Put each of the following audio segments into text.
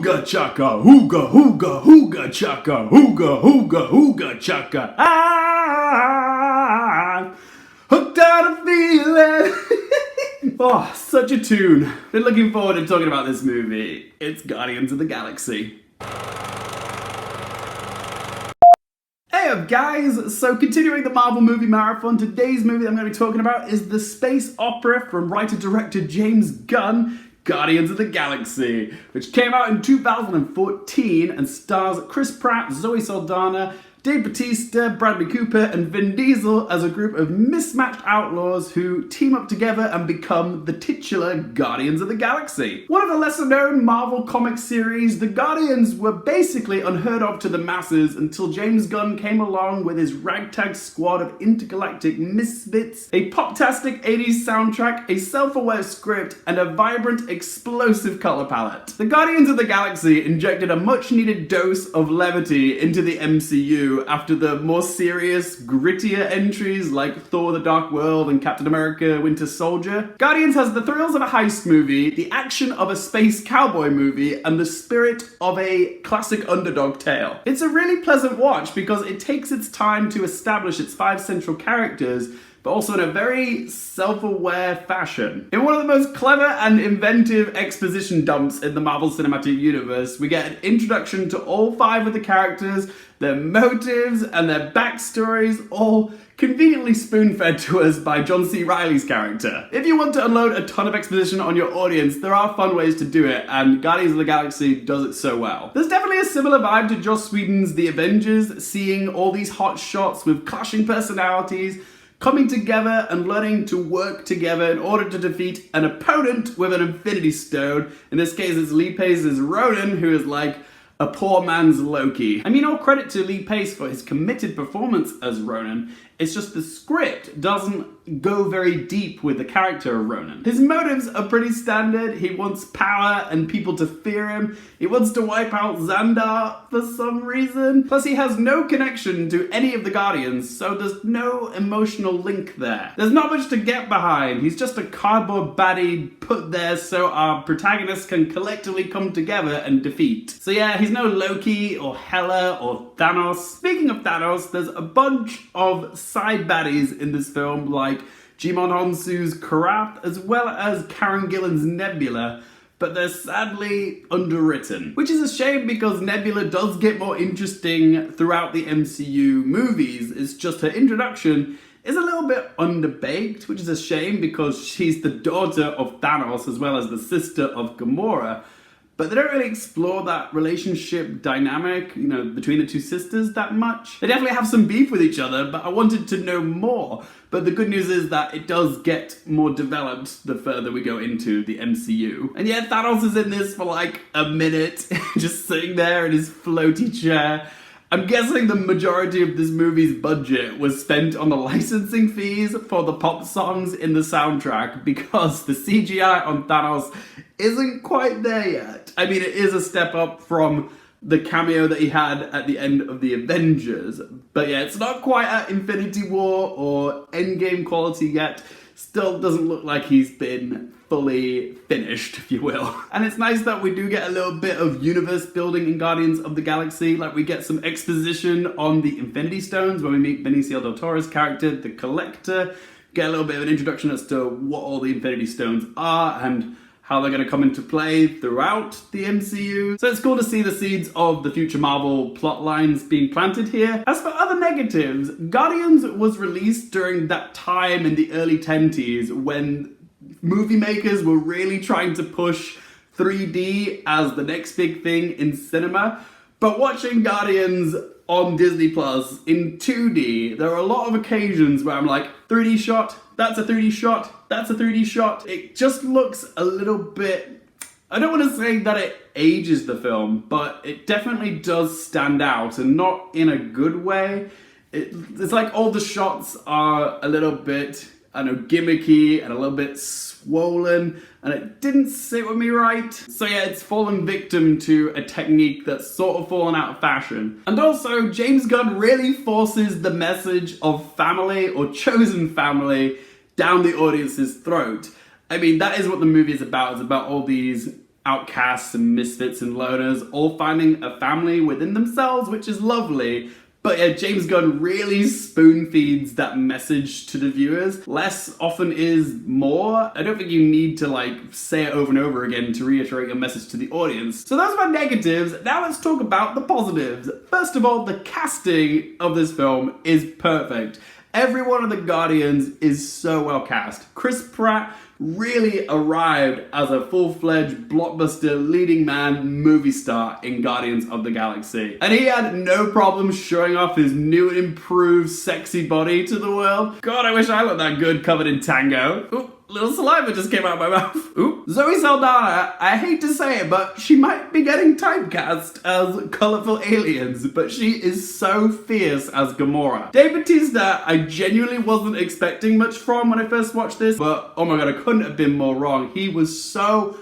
hooga chaka, hooga, hooga, hooga chaka, hooga, hooga, hooga chaka. Ah, hooked on a feeling. Oh, such a tune. Been looking forward to talking about this movie. It's Guardians of the Galaxy. Hey up guys, so continuing the Marvel movie marathon, today's movie that I'm going to be talking about is the space opera from writer-director James Gunn, Guardians of the Galaxy, which came out in 2014 and stars Chris Pratt, Zoe Saldana, Bautista, Bradley Cooper and Vin Diesel as a group of mismatched outlaws who team up together and become the titular Guardians of the Galaxy. One of the lesser known Marvel comic series, the Guardians were basically unheard of to the masses until James Gunn came along with his ragtag squad of intergalactic misfits, a pop-tastic 80s soundtrack, a self-aware script, and a vibrant, explosive color palette. The Guardians of the Galaxy injected a much-needed dose of levity into the MCU after the more serious, grittier entries like Thor: The Dark World and Captain America: Winter Soldier. Guardians has the thrills of a heist movie, the action of a space cowboy movie, and the spirit of a classic underdog tale. It's a really pleasant watch because it takes its time to establish its 5 central characters, but also in a very self-aware fashion. In one of the most clever and inventive exposition dumps in the Marvel Cinematic Universe, we get an introduction to all 5 of the characters, their motives, and their backstories, all conveniently spoon-fed to us by John C. Reilly's character. If you want to unload a ton of exposition on your audience, there are fun ways to do it, and Guardians of the Galaxy does it so well. There's definitely a similar vibe to Joss Whedon's The Avengers, seeing all these hot shots with clashing personalities, coming together and learning to work together in order to defeat an opponent with an Infinity Stone. In this case, it's Lee Pace's Ronin, who is like a poor man's Loki. I mean, all credit to Lee Pace for his committed performance as Ronan. It's just the script doesn't go very deep with the character of Ronan. His motives are pretty standard. He wants power and people to fear him. He wants to wipe out Xandar for some reason. Plus, he has no connection to any of the Guardians, so there's no emotional link there. There's not much to get behind. He's just a cardboard baddie put there so our protagonists can collectively come together and defeat. So yeah, he's no Loki or Hela or Thanos. Speaking of Thanos, there's a bunch of side baddies in this film, like Jimon Honsu's Karath, as well as Karen Gillan's Nebula, but they're sadly underwritten. Which is a shame because Nebula does get more interesting throughout the MCU movies. It's just her introduction is a little bit underbaked, which is a shame because she's the daughter of Thanos as well as the sister of Gamora. But they don't really explore that relationship dynamic, you know, between the two sisters that much. They definitely have some beef with each other, but I wanted to know more. But the good news is that it does get more developed the further we go into the MCU. And yeah, Thanos is in this for like a minute, just sitting there in his floaty chair. I'm guessing the majority of this movie's budget was spent on the licensing fees for the pop songs in the soundtrack because the CGI on Thanos isn't quite there yet. I mean, it is a step up from the cameo that he had at the end of the Avengers, but yeah, it's not quite at Infinity War or Endgame quality yet. Still doesn't look like he's been fully finished, if you will. And it's nice that we do get a little bit of universe building in Guardians of the Galaxy. Like, we get some exposition on the Infinity Stones when we meet Benicio del Toro's character, the Collector. Get a little bit of an introduction as to what all the Infinity Stones are and how they're going to come into play throughout the MCU. So it's cool to see the seeds of the future Marvel plot lines being planted here. As for other negatives, Guardians was released during that time in the early 10s when movie makers were really trying to push 3D as the next big thing in cinema. But watching Guardians on Disney Plus in 2D, there are a lot of occasions where I'm like, 3D shot, that's a 3D shot, that's a 3D shot. It just looks a little bit, I don't want to say that it ages the film, but it definitely does stand out, and not in a good way. It's like all the shots are a little bit, I don't know, gimmicky and a little bit swollen, and it didn't sit with me right. So yeah, it's fallen victim to a technique that's sort of fallen out of fashion. And also, James Gunn really forces the message of family or chosen family down the audience's throat. I mean, that is what the movie is about. It's about all these outcasts and misfits and loners all finding a family within themselves, which is lovely. But yeah, James Gunn really spoon feeds that message to the viewers. Less often is more. I don't think you need to like say it over and over again to reiterate your message to the audience. So those are my negatives. Now let's talk about the positives. First of all, the casting of this film is perfect. Every one of the Guardians is so well cast. Chris Pratt really arrived as a full-fledged blockbuster leading man movie star in Guardians of the Galaxy. And he had no problem showing off his new and improved sexy body to the world. God, I wish I looked that good covered in tango. Ooh, little saliva just came out of my mouth. Ooh. Zoe Saldana, I hate to say it, but she might be getting typecast as colorful aliens, but she is so fierce as Gamora. Bautista, I genuinely wasn't expecting much from when I first watched this, but oh my god, I couldn't have been more wrong. He was so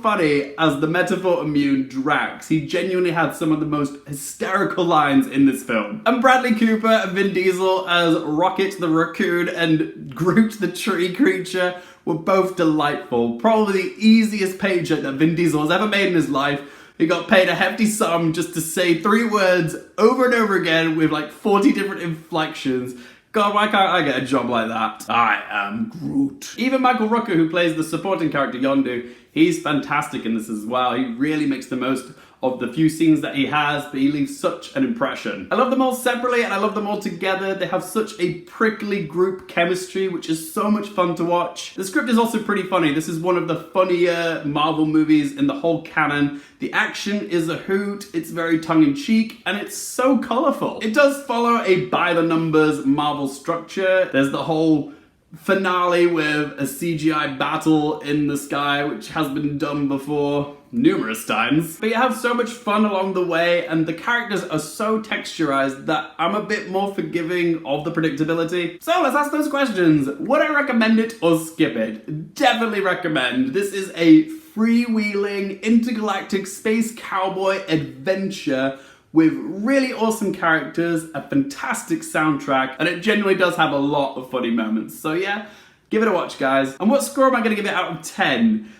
funny as the metaphor immune Drax. He genuinely had some of the most hysterical lines in this film. And Bradley Cooper and Vin Diesel as Rocket the raccoon and Groot the tree creature were both delightful. Probably the easiest paycheck that Vin Diesel has ever made in his life. He got paid a hefty sum just to say 3 words over and over again with like 40 different inflections. God, why can't I get a job like that? I am Groot. Even Michael Rooker, who plays the supporting character Yondu, he's fantastic in this as well. He really makes the most of the few scenes that he has, but he leaves such an impression. I love them all separately and I love them all together. They have such a prickly group chemistry, which is so much fun to watch. The script is also pretty funny. This is one of the funnier Marvel movies in the whole canon. The action is a hoot, it's very tongue-in-cheek, and it's so colorful. It does follow a by-the-numbers Marvel structure. There's the whole finale with a CGI battle in the sky, which has been done before numerous times. But you have so much fun along the way, and the characters are so texturized that I'm a bit more forgiving of the predictability. So let's ask those questions. Would I recommend it or skip it? Definitely recommend. This is a freewheeling intergalactic space cowboy adventure with really awesome characters, a fantastic soundtrack, and it genuinely does have a lot of funny moments. So yeah, give it a watch, guys. And what score am I gonna give it out of 10?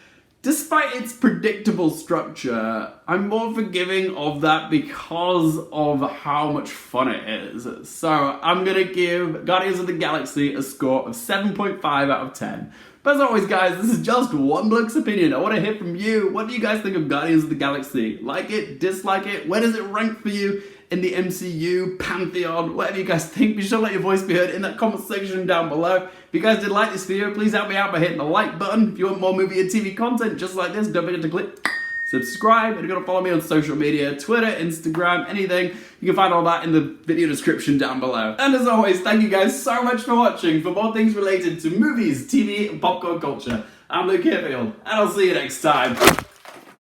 Despite its predictable structure, I'm more forgiving of that because of how much fun it is. So I'm gonna give Guardians of the Galaxy a score of 7.5 out of 10. But as always, guys, this is just one bloke's opinion. I want to hear from you. What do you guys think of Guardians of the Galaxy? Like it? Dislike it? Where does it rank for you in the MCU pantheon? Whatever you guys think, be sure to let your voice be heard in that comment section down below. If you guys did like this video, please help me out by hitting the like button. If you want more movie and TV content just like this, don't forget to click subscribe, and you're gonna follow me on social media, Twitter, Instagram, anything. You can find all that in the video description down below. And as always, thank you guys so much for watching. For more things related to movies, TV, and popcorn culture, I'm Luke Hirfield, and I'll see you next time.